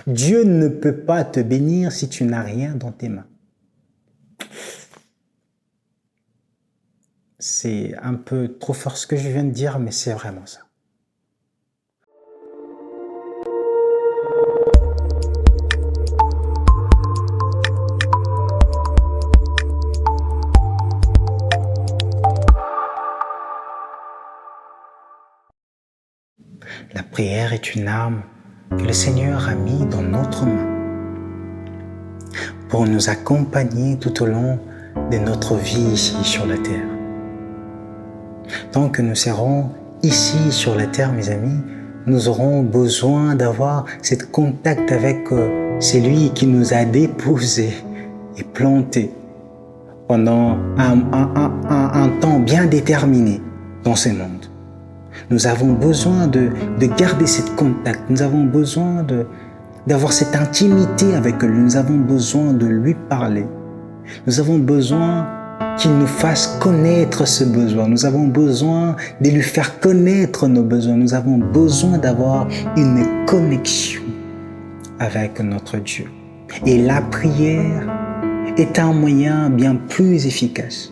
Dieu ne peut pas te bénir si tu n'as rien dans tes mains. C'est un peu trop fort ce que je viens de dire, mais c'est vraiment ça. La prière est une arme que le Seigneur a mis dans notre main pour nous accompagner tout au long de notre vie ici sur la terre. Tant que nous serons ici sur la terre, mes amis, nous aurons besoin d'avoir ce contact avec celui qui nous a déposés et plantés pendant un temps bien déterminé dans ce monde. Nous avons besoin de garder ce contact, nous avons besoin d'avoir cette intimité avec lui, nous avons besoin de lui parler. Nous avons besoin qu'il nous fasse connaître ce besoin, nous avons besoin de lui faire connaître nos besoins, nous avons besoin d'avoir une connexion avec notre Dieu. Et la prière est un moyen bien plus efficace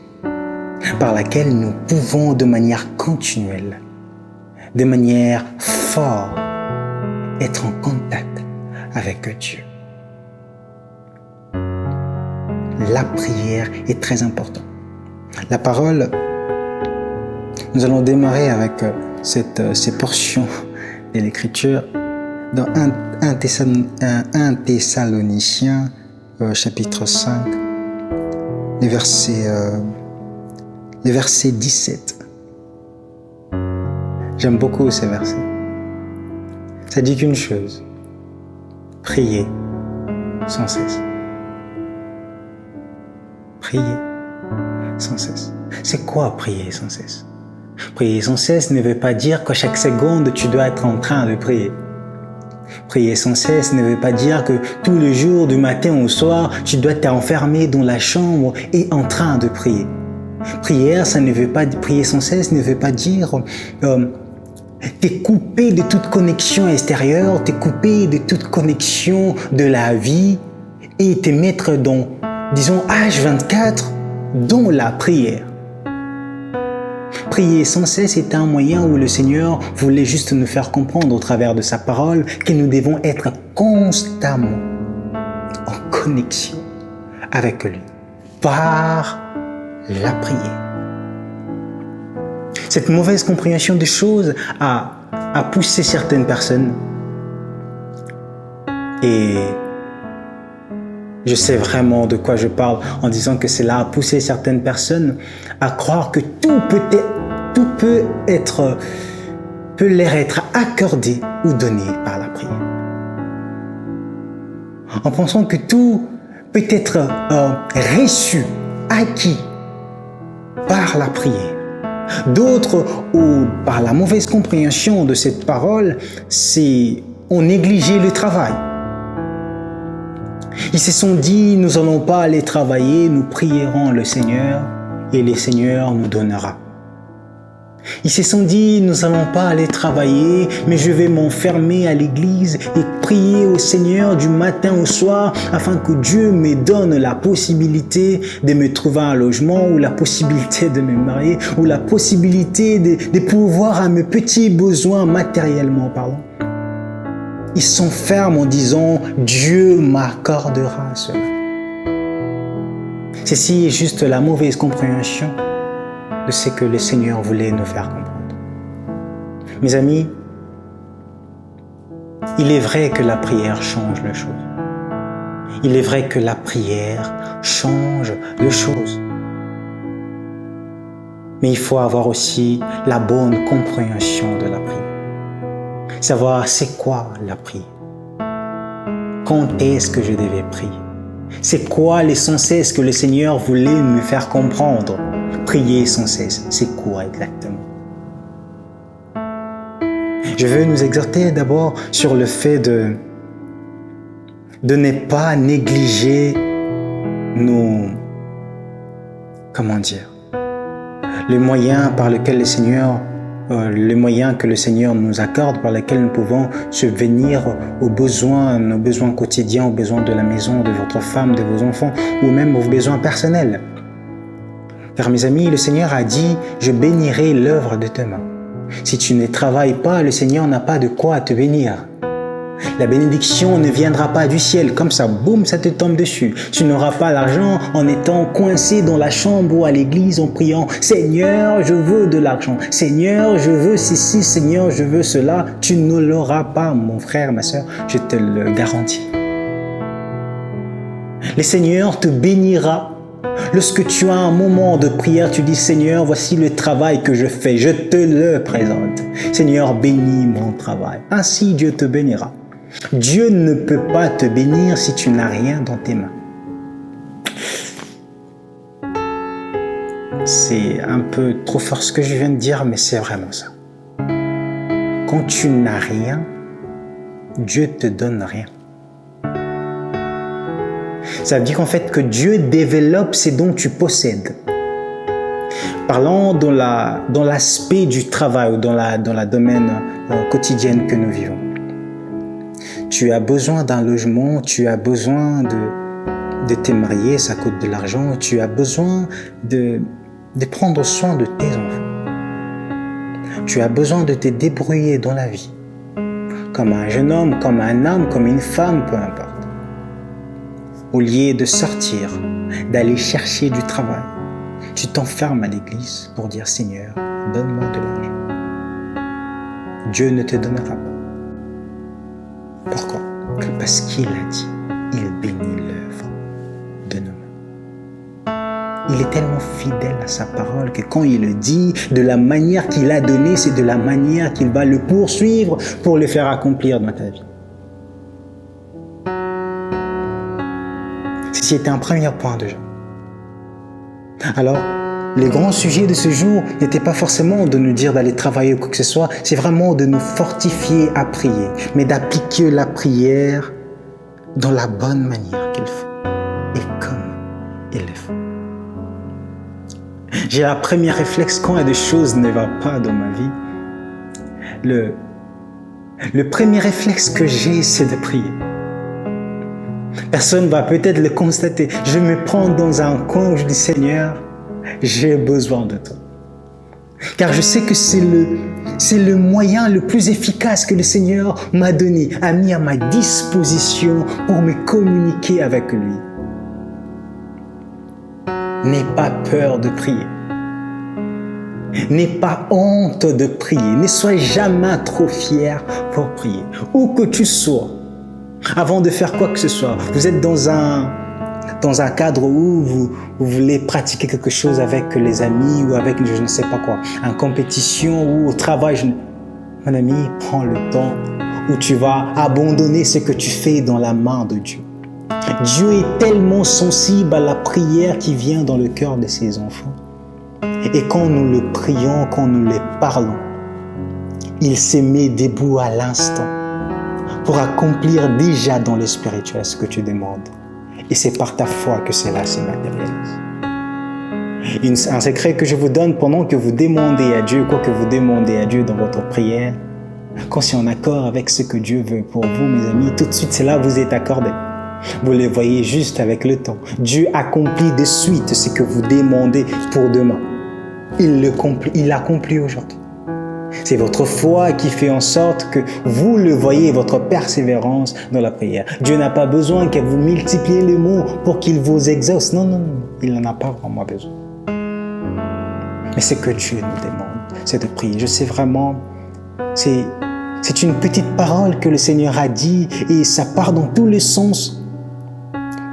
par laquelle nous pouvons de manière continuelle, de manière forte, être en contact avec Dieu. La prière est très importante. La parole, nous allons démarrer avec ces portions de l'Écriture dans 1 Thessaloniciens chapitre 5, le verset 17. J'aime beaucoup ces versets. Ça dit qu'une chose, priez sans cesse. Priez sans cesse. C'est quoi prier sans cesse? Prier sans cesse ne veut pas dire qu'à chaque seconde, tu dois être en train de prier. Prier sans cesse ne veut pas dire que tous les jours, du matin au soir, tu dois t'enfermer dans la chambre et en train de prier. Prière, ça ne veut pas, prier sans cesse ne veut pas dire t'es coupé de toute connexion extérieure, t'es coupé de toute connexion de la vie et te mettre dans, disons, H24 dans la prière. Prier sans cesse est un moyen où le Seigneur voulait juste nous faire comprendre au travers de sa parole que nous devons être constamment en connexion avec lui par la prière. Cette mauvaise compréhension des choses a poussé certaines personnes, et je sais vraiment de quoi je parle en disant que cela a poussé certaines personnes à croire que tout peut leur être accordé ou donné par la prière. En pensant que tout peut être reçu, acquis par la prière. D'autres, ou par la mauvaise compréhension de cette parole, ont négligé le travail. Ils se sont dit, nous n'allons pas aller travailler, nous prierons le Seigneur et le Seigneur nous donnera. Ils se sont dit, nous n'allons pas aller travailler, mais je vais m'enfermer à l'église et prier au Seigneur du matin au soir afin que Dieu me donne la possibilité de me trouver un logement ou la possibilité de me marier ou la possibilité de pouvoir à mes petits besoins matériellement parlant. Ils s'enferment en disant, Dieu m'accordera cela. Ceci est juste la mauvaise compréhension de ce que le Seigneur voulait nous faire comprendre. Mes amis, il est vrai que la prière change les choses. Il est vrai que la prière change les choses. Mais il faut avoir aussi la bonne compréhension de la prière. Savoir c'est quoi la prière. Quand est-ce que je devais prier? C'est quoi les sans cesse que le Seigneur voulait me faire comprendre? Prier sans cesse, c'est quoi exactement? Je veux nous exhorter d'abord sur le fait de ne pas négliger les moyens par lesquels le Seigneur les moyens que le Seigneur nous accorde par lesquels nous pouvons subvenir aux besoins, nos besoins quotidiens, aux besoins de la maison, de votre femme, de vos enfants, ou même aux besoins personnels. Car mes amis, le Seigneur a dit « Je bénirai l'œuvre de tes mains ». Si tu ne travailles pas, le Seigneur n'a pas de quoi te bénir. La bénédiction ne viendra pas du ciel, comme ça, boum, ça te tombe dessus. Tu n'auras pas l'argent en étant coincé dans la chambre ou à l'église en priant « Seigneur, je veux de l'argent. Seigneur, je veux ceci. Seigneur, je veux cela. » Tu ne l'auras pas, mon frère, ma soeur, je te le garantis. Le Seigneur te bénira. Lorsque tu as un moment de prière, tu dis « Seigneur, voici le travail que je fais, je te le présente. Seigneur, bénis mon travail. » Ainsi, Dieu te bénira. Dieu ne peut pas te bénir si tu n'as rien dans tes mains. C'est un peu trop fort ce que je viens de dire, mais c'est vraiment ça. Quand tu n'as rien, Dieu te donne rien. Ça veut dire qu'en fait que Dieu développe ce dont tu possèdes. Parlons dans l'aspect du travail ou dans la domaine quotidien que nous vivons. Tu as besoin d'un logement, tu as besoin de te marier, ça coûte de l'argent, tu as besoin de prendre soin de tes enfants. Tu as besoin de te débrouiller dans la vie, comme un jeune homme, comme un homme, comme une femme, peu importe. Au lieu de sortir, d'aller chercher du travail, tu t'enfermes à l'église pour dire « Seigneur, donne-moi de l'argent ». Dieu ne te donnera pas. Pourquoi? Parce qu'il a dit, il bénit l'œuvre de nos mains. Il est tellement fidèle à sa parole que quand il le dit, de la manière qu'il a donnée, c'est de la manière qu'il va le poursuivre pour le faire accomplir dans ta vie. C'était un premier point déjà. Alors, le grand sujet de ce jour n'était pas forcément de nous dire d'aller travailler ou quoi que ce soit, c'est vraiment de nous fortifier à prier, mais d'appliquer la prière dans la bonne manière qu'il faut et comme il le faut. J'ai la première réflexe quand des choses ne vont pas dans ma vie. Le premier réflexe que j'ai, c'est de prier. Personne va peut-être le constater. Je me prends dans un coin où je dis « Seigneur, j'ai besoin de toi. » Car je sais que c'est le moyen le plus efficace que le Seigneur m'a donné, a mis à ma disposition pour me communiquer avec lui. N'aie pas peur de prier. N'aie pas honte de prier. Ne sois jamais trop fier pour prier. Où que tu sois, avant de faire quoi que ce soit, vous êtes dans un cadre où vous voulez pratiquer quelque chose avec les amis ou avec je ne sais pas quoi, en compétition ou au travail. Mon ami, prends le temps où tu vas abandonner ce que tu fais dans la main de Dieu. Dieu est tellement sensible à la prière qui vient dans le cœur de ses enfants. Et quand nous le prions, quand nous le parlons, il se met debout à l'instant pour accomplir déjà dans le spirituel ce que tu demandes. Et c'est par ta foi que cela se matérialise. Un secret que je vous donne pendant que vous demandez à Dieu, quoi que vous demandez à Dieu dans votre prière, quand c'est en accord avec ce que Dieu veut pour vous, mes amis, tout de suite, cela vous est accordé. Vous le voyez juste avec le temps. Dieu accomplit de suite ce que vous demandez pour demain. Il l'accomplit aujourd'hui. C'est votre foi qui fait en sorte que vous le voyez, votre persévérance dans la prière. Dieu n'a pas besoin que vous multipliez les mots pour qu'il vous exauce. Non, non, non, il n'en a pas vraiment besoin. Mais ce que Dieu nous demande, c'est de prier. Je sais vraiment, c'est une petite parole que le Seigneur a dit et ça part dans tous les sens.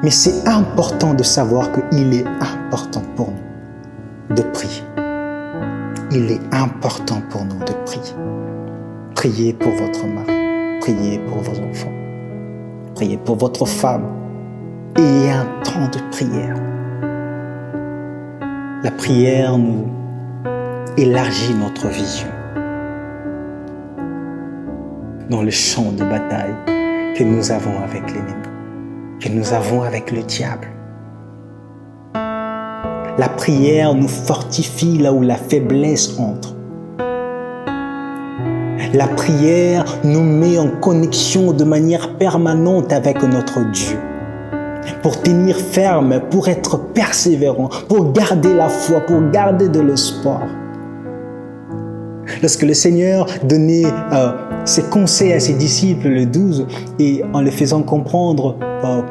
Mais c'est important de savoir qu'il est important pour nous de prier. Il est important pour nous de prier. Priez pour votre mari, priez pour vos enfants, priez pour votre femme. Ayez un temps de prière. La prière nous élargit notre vision dans le champ de bataille que nous avons avec l'ennemi, que nous avons avec le diable. La prière nous fortifie là où la faiblesse entre. La prière nous met en connexion de manière permanente avec notre Dieu. Pour tenir ferme, pour être persévérant, pour garder la foi, pour garder de l'espoir. Lorsque le Seigneur donnait ses conseils à ses disciples, le 12, et en les faisant comprendre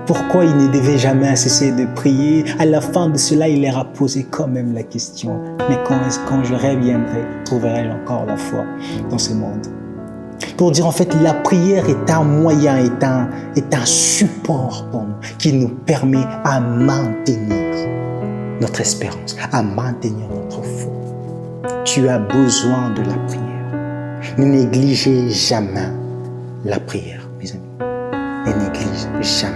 pourquoi ils ne devaient jamais cesser de prier, à la fin de cela, il leur a posé quand même la question, mais quand je reviendrai, trouverai-je encore la foi dans ce monde? Pour dire en fait, la prière est un moyen, est un support pour nous, qui nous permet à maintenir notre espérance, à maintenir notre foi. Tu as besoin de la prière. Ne négligez jamais la prière, mes amis. Ne néglige jamais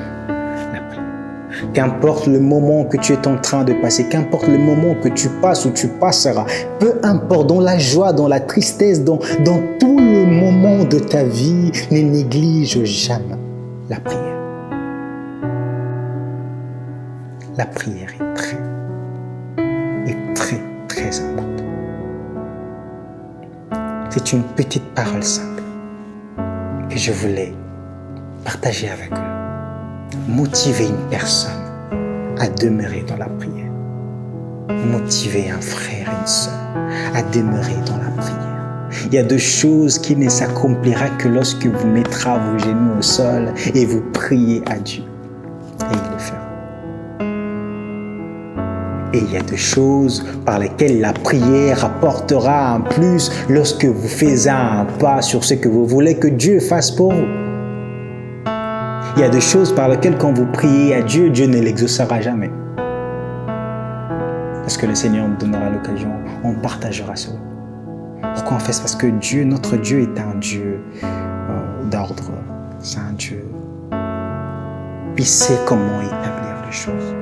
la prière. Qu'importe le moment que tu es en train de passer, qu'importe le moment que tu passes ou tu passeras, peu importe, dans la joie, dans la tristesse, dans tous les moments de ta vie, ne néglige jamais la prière. La prière est très importante. C'est une petite parole simple que je voulais partager avec vous. Motiver une personne à demeurer dans la prière. Motiver un frère et une sœur à demeurer dans la prière. Il y a deux choses qui ne s'accomplira que lorsque vous mettrez vos genoux au sol et vous priez à Dieu. Et il le fera. Et il y a deux choses par lesquelles la prière apportera un plus lorsque vous faites un pas sur ce que vous voulez que Dieu fasse pour vous. Il y a deux choses par lesquelles quand vous priez à Dieu, Dieu ne l'exaucera jamais. Parce que le Seigneur nous donnera l'occasion, on partagera cela. Pourquoi on fait ça? Parce que Dieu, notre Dieu est un Dieu d'ordre. C'est un Dieu. Il sait comment établir les choses.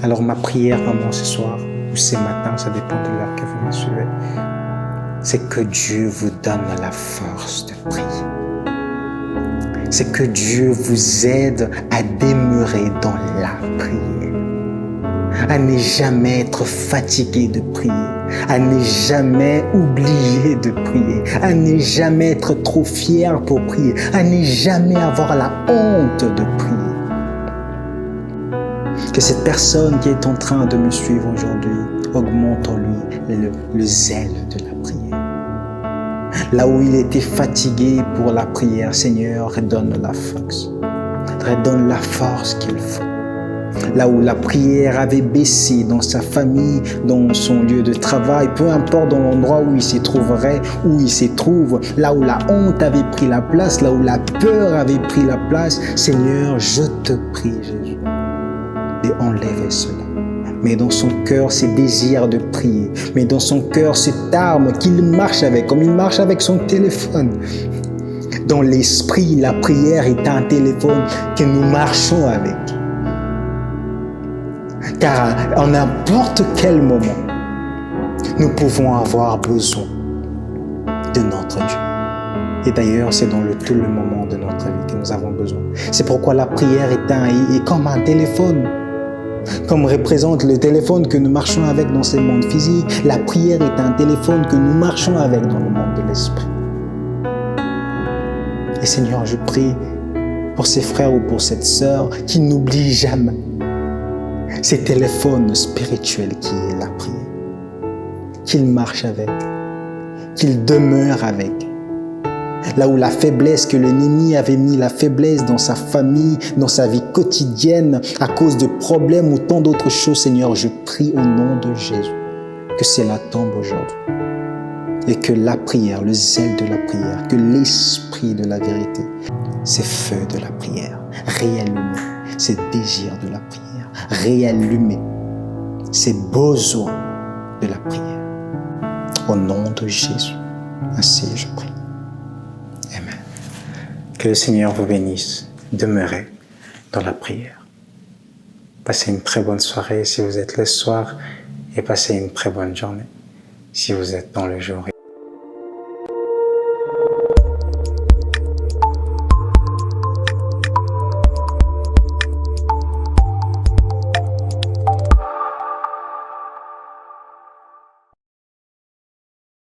Alors ma prière vraiment ce soir ou ce matin, ça dépend de l'heure que vous me suivez, c'est que Dieu vous donne la force de prier. C'est que Dieu vous aide à demeurer dans la prière, à ne jamais être fatigué de prier, à ne jamais oublier de prier, à ne jamais être trop fier pour prier, à ne jamais avoir la honte de prier. Que cette personne qui est en train de me suivre aujourd'hui augmente en lui le zèle de la prière. Là où il était fatigué pour la prière, Seigneur, redonne la force. Redonne la force qu'il faut. Là où la prière avait baissé dans sa famille, dans son lieu de travail, peu importe dans l'endroit où il se trouverait, où il se trouve, là où la honte avait pris la place, là où la peur avait pris la place, Seigneur, je te prie, Jésus, de enlever cela. Mais dans son cœur, ce désir de prier. Mais dans son cœur, cette arme qu'il marche avec, comme il marche avec son téléphone. Dans l'esprit, la prière est un téléphone que nous marchons avec. Car en n'importe quel moment, nous pouvons avoir besoin de notre Dieu. Et d'ailleurs, c'est dans tout le moment de notre vie que nous avons besoin. C'est pourquoi la prière est comme un téléphone. Comme représente le téléphone que nous marchons avec dans ce monde physique, la prière est un téléphone que nous marchons avec dans le monde de l'esprit. Et Seigneur, je prie pour ces frères ou pour cette sœur qui n'oublient jamais ce téléphone spirituel qui est la prière. Qu'ils marchent avec, qu'ils demeurent avec. Là où la faiblesse que l'ennemi avait mis, la faiblesse dans sa famille, dans sa vie quotidienne, à cause de problèmes ou tant d'autres choses, Seigneur, je prie au nom de Jésus que cela tombe aujourd'hui. Et que la prière, le zèle de la prière, que l'esprit de la vérité, ces feux de la prière, réallumer ces désirs de la prière, réallumer ces besoins de la prière. Au nom de Jésus, ainsi je prie. Amen. Que le Seigneur vous bénisse. Demeurez dans la prière. Passez une très bonne soirée si vous êtes le soir et passez une très bonne journée si vous êtes dans le jour.